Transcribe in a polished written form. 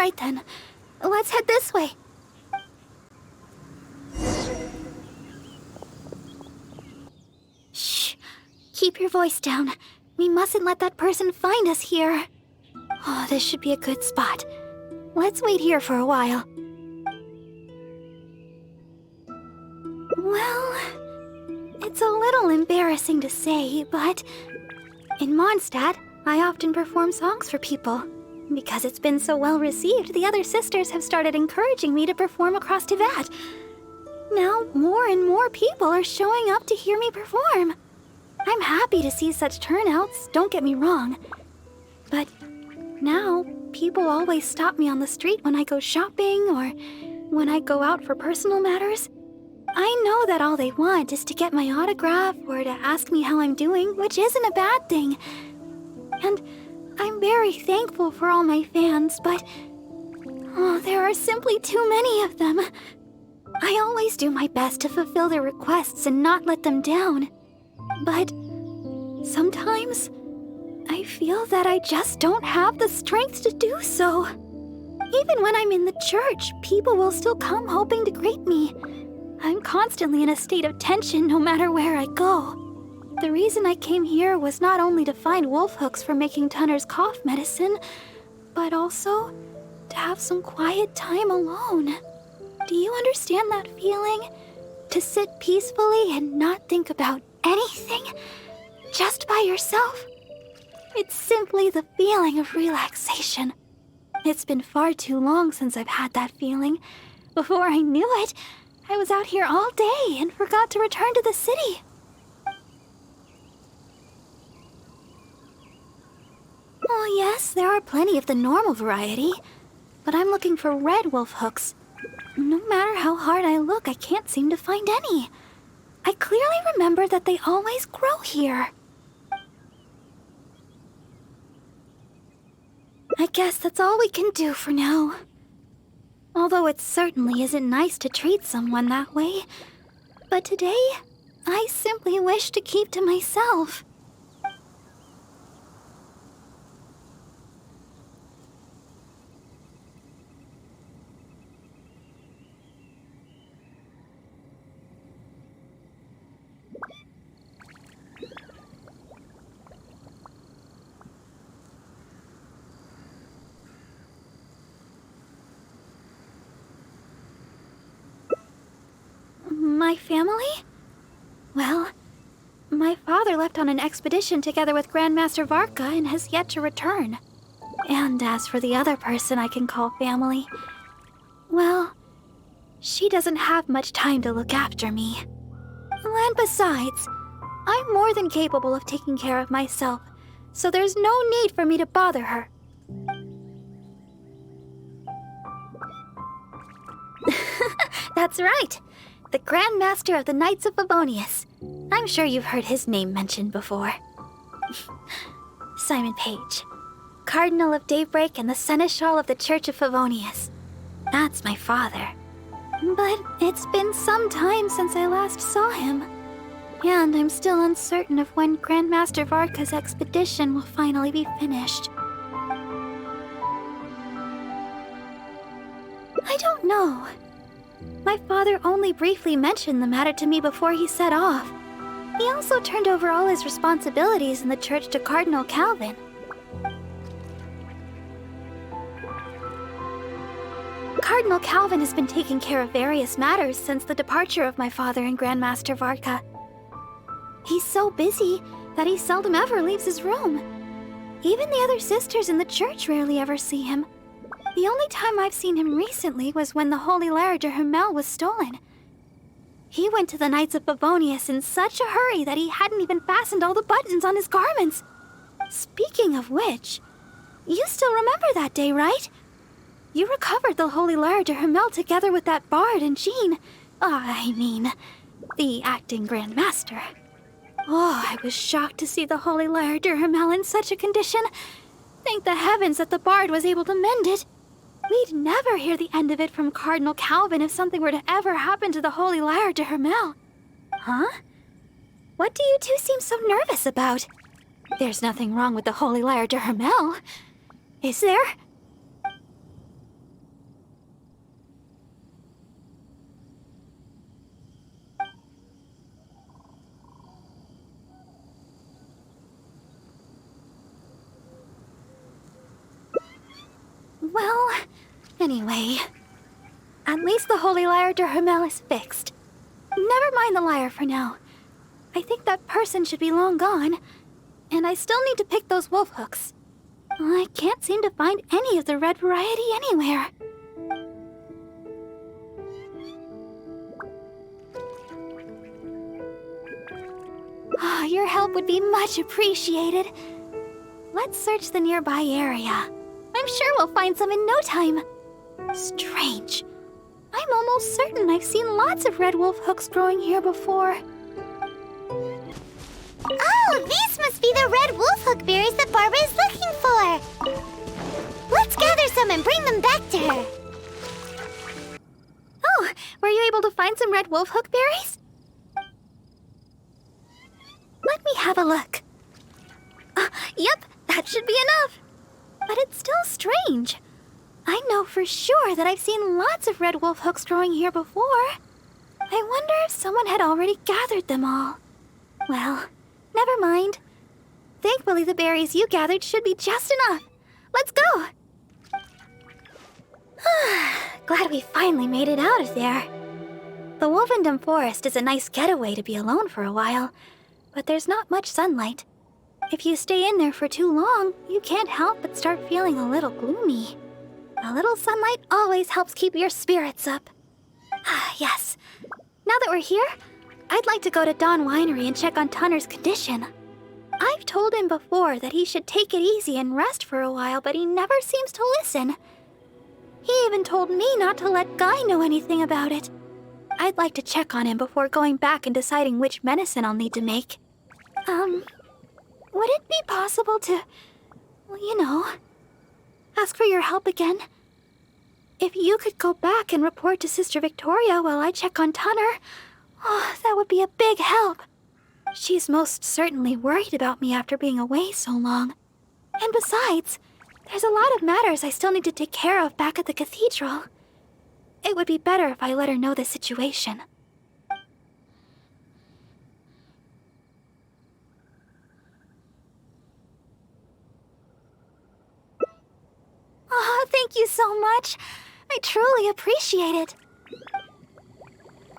right then. Let's head this way. Shh. Keep your voice down. We mustn't let that person find us here. Oh, this should be a good spot. Let's wait here for a while. Well, it's a little embarrassing to say, but in Mondstadt, I often perform songs for people. Because it's been so well received, the other sisters have started encouraging me to perform across Tivat. Now, more and more people are showing up to hear me perform. I'm happy to see such turnouts, don't get me wrong. But now, people always stop me on the street when I go shopping or when I go out for personal matters. I know that all they want is to get my autograph or to ask me how I'm doing, which isn't a bad thing. And I'm very thankful for all my fans, but there are simply too many of them. I always do my best to fulfill their requests and not let them down. But sometimes I feel that I just don't have the strength to do so. Even when I'm in the church, people will still come hoping to greet me. I'm constantly in a state of tension no matter where I go. The reason I came here was not only to find wolf hooks for making Tunner's cough medicine, but also to have some quiet time alone. Do you understand that feeling? To sit peacefully and not think about anything? Just by yourself? It's simply the feeling of relaxation. It's been far too long since I've had that feeling. Before I knew it, I was out here all day and forgot to return to the city. Oh yes, there are plenty of the normal variety, but I'm looking for red wolf hooks. No matter how hard I look, I can't seem to find any. I clearly remember that they always grow here. I guess that's all we can do for now. Although it certainly isn't nice to treat someone that way. But today, I simply wish to keep to myself. My family? Well, my father left on an expedition together with Grandmaster Varka and has yet to return. And as for the other person I can call family, well, she doesn't have much time to look after me. And besides, I'm more than capable of taking care of myself, so there's no need for me to bother her. That's right. The Grand Master of the Knights of Favonius. I'm sure you've heard his name mentioned before. Simon Page, Cardinal of Daybreak and the Seneschal of the Church of Favonius. That's my father. But it's been some time since I last saw him. And I'm still uncertain of when Grandmaster Varka's expedition will finally be finished. I don't know. My father only briefly mentioned the matter to me before he set off. He also turned over all his responsibilities in the church to Cardinal Calvin. Cardinal Calvin has been taking care of various matters since the departure of my father and Grandmaster Varka. He's so busy that he seldom ever leaves his room. Even the other sisters in the church rarely ever see him. The only time I've seen him recently was when the Holy Lyre de Hermel was stolen. He went to the Knights of Favonius in such a hurry that he hadn't even fastened all the buttons on his garments. Speaking of which, you still remember that day, right? You recovered the Holy Lyre de Hermel together with that bard and Jean. The acting Grand Master. Oh, I was shocked to see the Holy Lyre de Hermel in such a condition. Thank the heavens that the bard was able to mend it. We'd never hear the end of it from Cardinal Calvin if something were to ever happen to the Holy Lyre de Hermel. Huh? What do you two seem so nervous about? There's nothing wrong with the Holy Lyre de Hermel, is there? Well, anyway. At least the Holy Lyre de Hermel is fixed. Never mind the lyre for now. I think that person should be long gone. And I still need to pick those wolf hooks. I can't seem to find any of the red variety anywhere. Oh, your help would be much appreciated. Let's search the nearby area. I'm sure we'll find some in no time. Strange. I'm almost certain I've seen lots of red wolf hooks growing here before. Oh, these must be the red wolf hook berries that Barbara is looking for. Let's gather some and bring them back to her. Oh, were you able to find some red wolf hook berries? Let me have a look. Yep, that should be enough. But it's still strange. I know for sure that I've seen lots of red wolf hooks growing here before. I wonder if someone had already gathered them all. Well, never mind. Thankfully, the berries you gathered should be just enough. Let's go! Glad we finally made it out of there. The Wolvendom Forest is a nice getaway to be alone for a while, but there's not much sunlight. If you stay in there for too long, you can't help but start feeling a little gloomy. A little sunlight always helps keep your spirits up. Yes. Now that we're here, I'd like to go to Dawn Winery and check on Tunner's condition. I've told him before that he should take it easy and rest for a while, but he never seems to listen. He even told me not to let Guy know anything about it. I'd like to check on him before going back and deciding which medicine I'll need to make. Would it be possible to, ask for your help again? If you could go back and report to Sister Victoria while I check on Tunner, that would be a big help. She's most certainly worried about me after being away so long. And besides, there's a lot of matters I still need to take care of back at the cathedral. It would be better if I let her know the situation. Oh, thank you so much. I truly appreciate it.